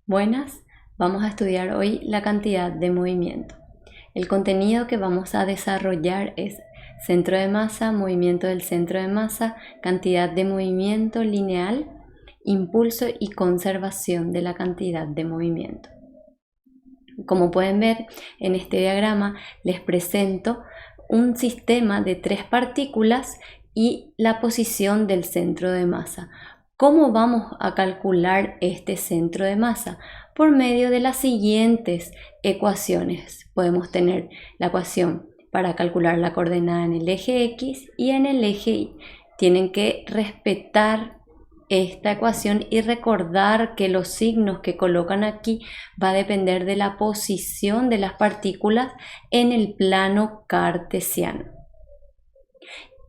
Buenas, vamos a estudiar hoy la cantidad de movimiento. El contenido que vamos a desarrollar es centro de masa, movimiento del centro de masa, cantidad de movimiento lineal, impulso y conservación de la cantidad de movimiento. Como pueden ver en este diagrama, les presento un sistema de 3 partículas y la posición del centro de masa. ¿Cómo vamos a calcular este centro de masa? Por medio de las siguientes ecuaciones. Podemos tener la ecuación para calcular la coordenada en el eje X y en el eje Y. Tienen que respetar esta ecuación y recordar que los signos que colocan aquí va a depender de la posición de las partículas en el plano cartesiano.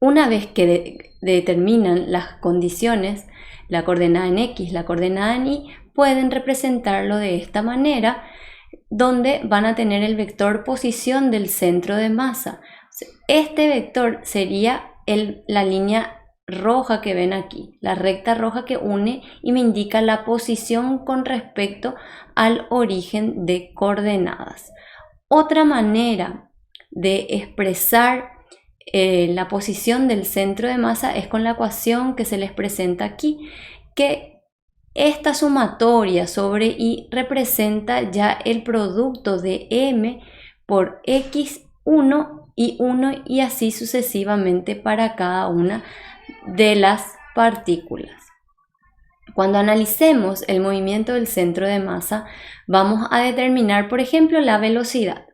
Una vez que determinan las condiciones, la coordenada en X, la coordenada en Y, pueden representarlo de esta manera, donde van a tener el vector posición del centro de masa. Este vector sería la línea roja que ven aquí, la recta roja que une y me indica la posición con respecto al origen de coordenadas. Otra manera de expresar la posición del centro de masa es con la ecuación que se les presenta aquí, que esta sumatoria sobre Y representa ya el producto de M por X1 y 1 y así sucesivamente para cada una de las partículas. Cuando analicemos el movimiento del centro de masa, vamos a determinar, por ejemplo, la velocidad.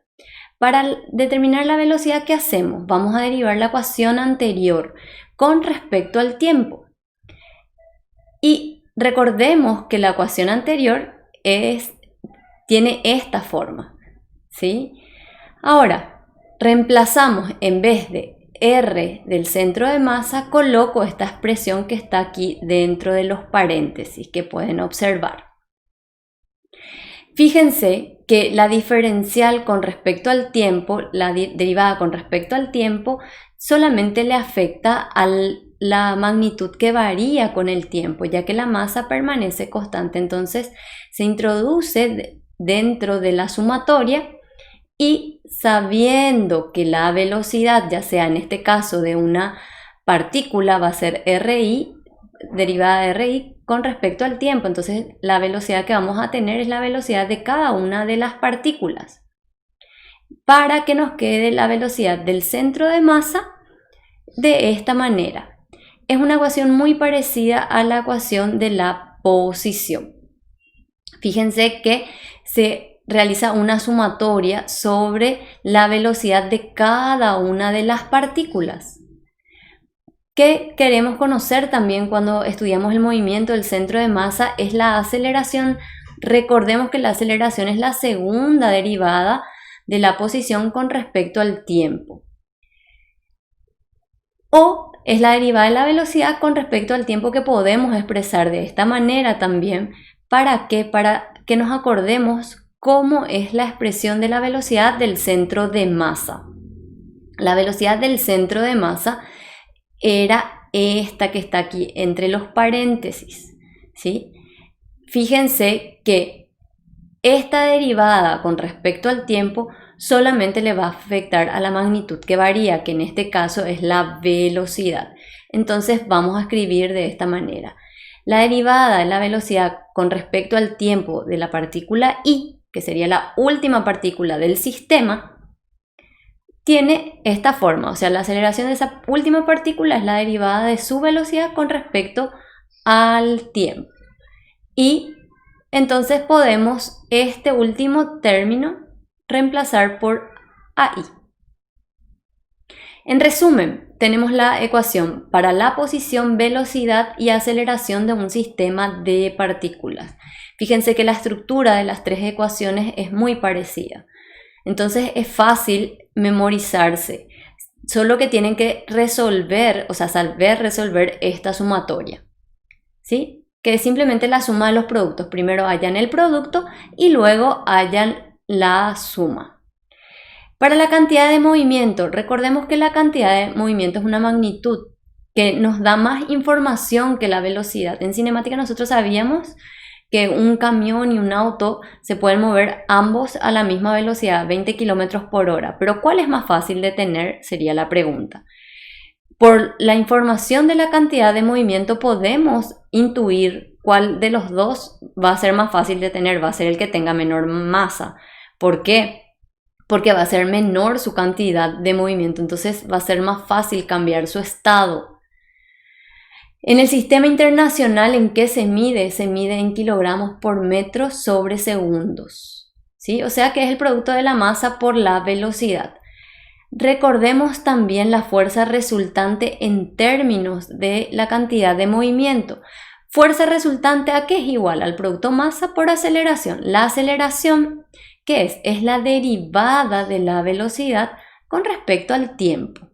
Para determinar la velocidad, ¿qué hacemos? Vamos a derivar la ecuación anterior con respecto al tiempo. Y recordemos que la ecuación anterior tiene esta forma, ¿sí? Ahora, reemplazamos en vez de R del centro de masa, coloco esta expresión que está aquí dentro de los paréntesis que pueden observar. Fíjense que la diferencial con respecto al tiempo, la derivada con respecto al tiempo, solamente le afecta a la magnitud que varía con el tiempo, ya que la masa permanece constante. Entonces se introduce dentro de la sumatoria y sabiendo que la velocidad, ya sea en este caso de una partícula, va a ser RI, derivada de RI con respecto al tiempo. Entonces la velocidad que vamos a tener es la velocidad de cada una de las partículas, para que nos quede la velocidad del centro de masa de esta manera. Es una ecuación muy parecida a la ecuación de la posición. Fíjense que se realiza una sumatoria sobre la velocidad de cada una de las partículas. ¿Qué queremos conocer también cuando estudiamos el movimiento del centro de masa? Es la aceleración. Recordemos que la aceleración es la segunda derivada de la posición con respecto al tiempo. O es la derivada de la velocidad con respecto al tiempo, que podemos expresar de esta manera también. ¿Para qué? Para que nos acordemos cómo es la expresión de la velocidad del centro de masa. La velocidad del centro de masa era esta que está aquí entre los paréntesis, ¿sí? Fíjense que esta derivada con respecto al tiempo solamente le va a afectar a la magnitud que varía, que en este caso es la velocidad. Entonces vamos a escribir de esta manera. La derivada de la velocidad con respecto al tiempo de la partícula I, que sería la última partícula del sistema, tiene esta forma. O sea, la aceleración de esa última partícula es la derivada de su velocidad con respecto al tiempo. Y entonces podemos este último término reemplazar por AI. En resumen, tenemos la ecuación para la posición, velocidad y aceleración de un sistema de partículas. Fíjense que la estructura de las 3 ecuaciones es muy parecida. Entonces es fácil memorizarse. Solo que tienen que resolver, o sea, saber resolver esta sumatoria, ¿sí? Que es simplemente la suma de los productos. Primero hallan el producto y luego hallan la suma. Para la cantidad de movimiento, recordemos que la cantidad de movimiento es una magnitud que nos da más información que la velocidad. En cinemática nosotros sabíamos que un camión y un auto se pueden mover ambos a la misma velocidad, 20 kilómetros por hora. Pero ¿cuál es más fácil de tener? Sería la pregunta. Por la información de la cantidad de movimiento podemos intuir cuál de los dos va a ser más fácil de tener, va a ser el que tenga menor masa. ¿Por qué? Porque va a ser menor su cantidad de movimiento, entonces va a ser más fácil cambiar su estado. En el sistema internacional, ¿en qué se mide? Se mide en kilogramos por metro sobre segundos, ¿sí? O sea que es el producto de la masa por la velocidad. Recordemos también la fuerza resultante en términos de la cantidad de movimiento. Fuerza resultante, ¿a qué es igual? Al producto masa por aceleración. La aceleración, ¿qué es? Es la derivada de la velocidad con respecto al tiempo.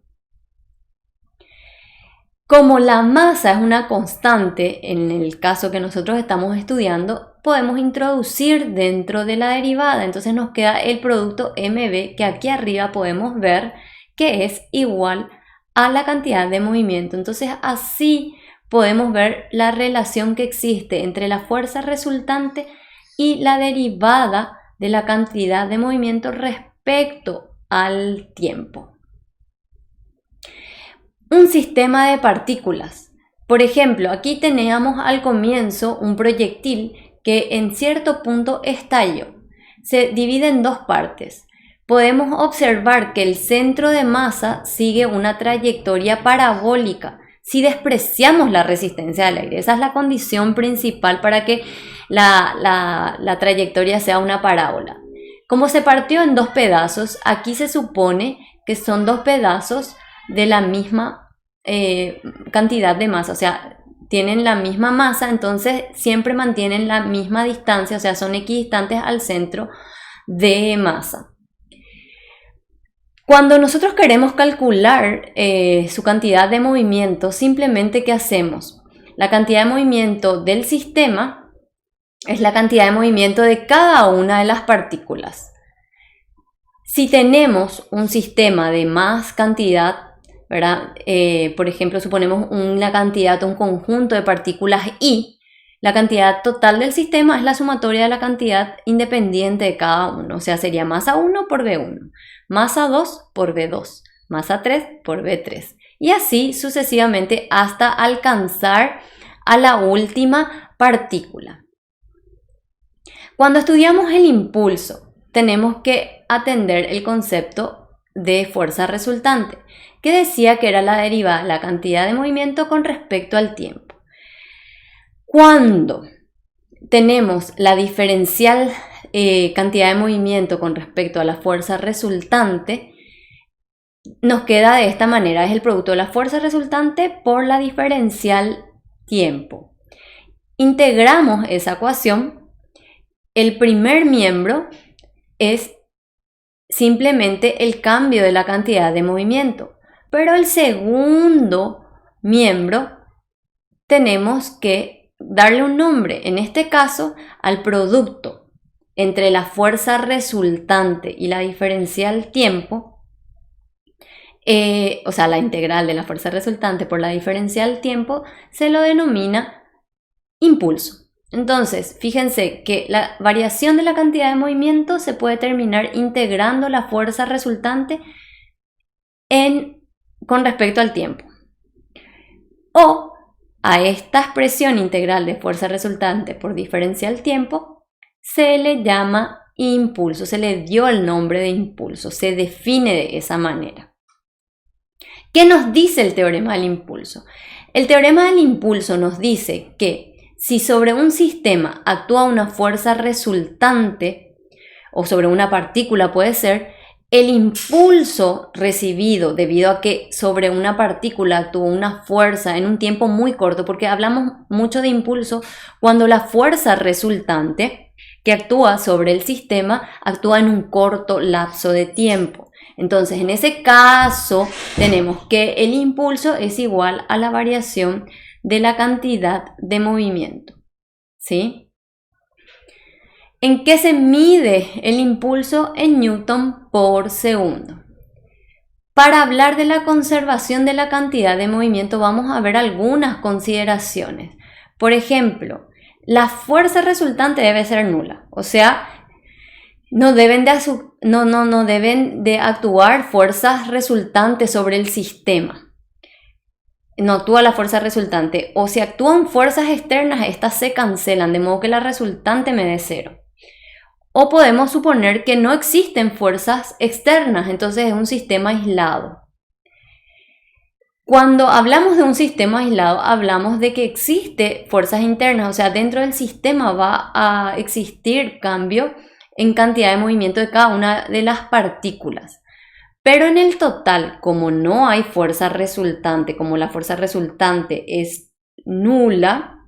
Como la masa es una constante, en el caso que nosotros estamos estudiando, podemos introducir dentro de la derivada. Entonces nos queda el producto mv, que aquí arriba podemos ver que es igual a la cantidad de movimiento. Entonces así podemos ver la relación que existe entre la fuerza resultante y la derivada de la cantidad de movimiento respecto al tiempo. Un sistema de partículas. Por ejemplo, aquí teníamos al comienzo un proyectil que en cierto punto estalló. Se divide en dos partes. Podemos observar que el centro de masa sigue una trayectoria parabólica si despreciamos la resistencia del aire. Esa es la condición principal para que la trayectoria sea una parábola. Como se partió en dos pedazos, aquí se supone que son dos pedazos de la misma cantidad de masa, o sea, tienen la misma masa, entonces siempre mantienen la misma distancia, o sea, son equidistantes al centro de masa. Cuando nosotros queremos calcular su cantidad de movimiento, simplemente ¿qué hacemos? La cantidad de movimiento del sistema es la cantidad de movimiento de cada una de las partículas. Si tenemos un sistema de más cantidad, ¿verdad? Por ejemplo, suponemos una cantidad, un conjunto de partículas I, la cantidad total del sistema es la sumatoria de la cantidad independiente de cada uno, o sea, sería masa 1 por V1, masa 2 por V2, masa 3 por V3, y así sucesivamente hasta alcanzar a la última partícula. Cuando estudiamos el impulso, tenemos que atender el concepto de fuerza resultante, que decía que era la derivada de la cantidad de movimiento con respecto al tiempo. Cuando tenemos la diferencial cantidad de movimiento con respecto a la fuerza resultante, nos queda de esta manera, es el producto de la fuerza resultante por la diferencial tiempo. Integramos esa ecuación, el primer miembro es simplemente el cambio de la cantidad de movimiento, pero el segundo miembro tenemos que darle un nombre, en este caso al producto entre la fuerza resultante y la diferencial tiempo, o sea, la integral de la fuerza resultante por la diferencial tiempo, se lo denomina impulso. Entonces, fíjense que la variación de la cantidad de movimiento se puede terminar integrando la fuerza resultante con respecto al tiempo. O a esta expresión integral de fuerza resultante por diferencial tiempo se le llama impulso, se le dio el nombre de impulso, se define de esa manera. ¿Qué nos dice el teorema del impulso? El teorema del impulso nos dice que si sobre un sistema actúa una fuerza resultante, o sobre una partícula puede ser, el impulso recibido debido a que sobre una partícula actúa una fuerza en un tiempo muy corto, porque hablamos mucho de impulso cuando la fuerza resultante que actúa sobre el sistema actúa en un corto lapso de tiempo. Entonces, en ese caso, tenemos que el impulso es igual a la variación de la cantidad de movimiento, ¿sí? ¿En qué se mide el impulso? En newton por segundo. Para hablar de la conservación de la cantidad de movimiento vamos a ver algunas consideraciones. Por ejemplo, la fuerza resultante debe ser nula. O sea, no deben de actuar fuerzas resultantes sobre el sistema. No actúa la fuerza resultante. O si actúan fuerzas externas, estas se cancelan, de modo que la resultante me dé cero. O podemos suponer que no existen fuerzas externas, entonces es un sistema aislado. Cuando hablamos de un sistema aislado, hablamos de que existe fuerzas internas, o sea, dentro del sistema va a existir cambio en cantidad de movimiento de cada una de las partículas. Pero en el total, como no hay fuerza resultante, como la fuerza resultante es nula,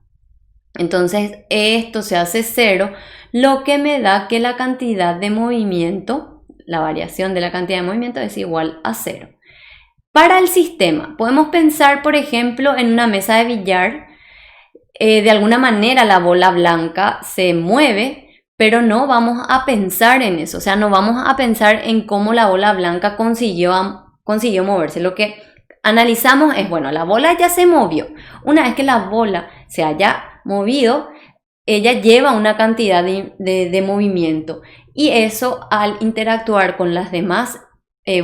entonces esto se hace cero, lo que me da que la cantidad de movimiento, la variación de la cantidad de movimiento es igual a cero. Para el sistema, podemos pensar, por ejemplo, en una mesa de billar. De alguna manera la bola blanca se mueve, pero no vamos a pensar en eso. O sea, no vamos a pensar en cómo la bola blanca consiguió moverse. Lo que analizamos es, bueno, la bola ya se movió. Una vez que la bola se haya movido, ella lleva una cantidad de movimiento. Y eso, al interactuar con las demás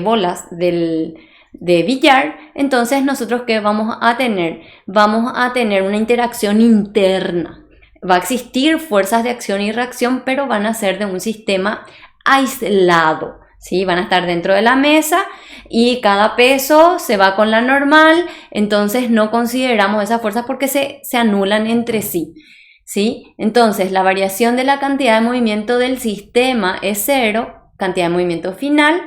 bolas de billar, entonces nosotros ¿qué vamos a tener? Vamos a tener una interacción interna. Va a existir fuerzas de acción y reacción, pero van a ser de un sistema aislado, ¿sí? Van a estar dentro de la mesa y cada peso se va con la normal, entonces no consideramos esas fuerzas porque se anulan entre sí, ¿sí? Entonces la variación de la cantidad de movimiento del sistema es cero, cantidad de movimiento final,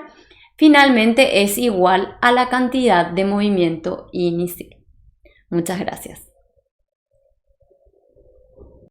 finalmente es igual a la cantidad de movimiento inicial. Muchas gracias.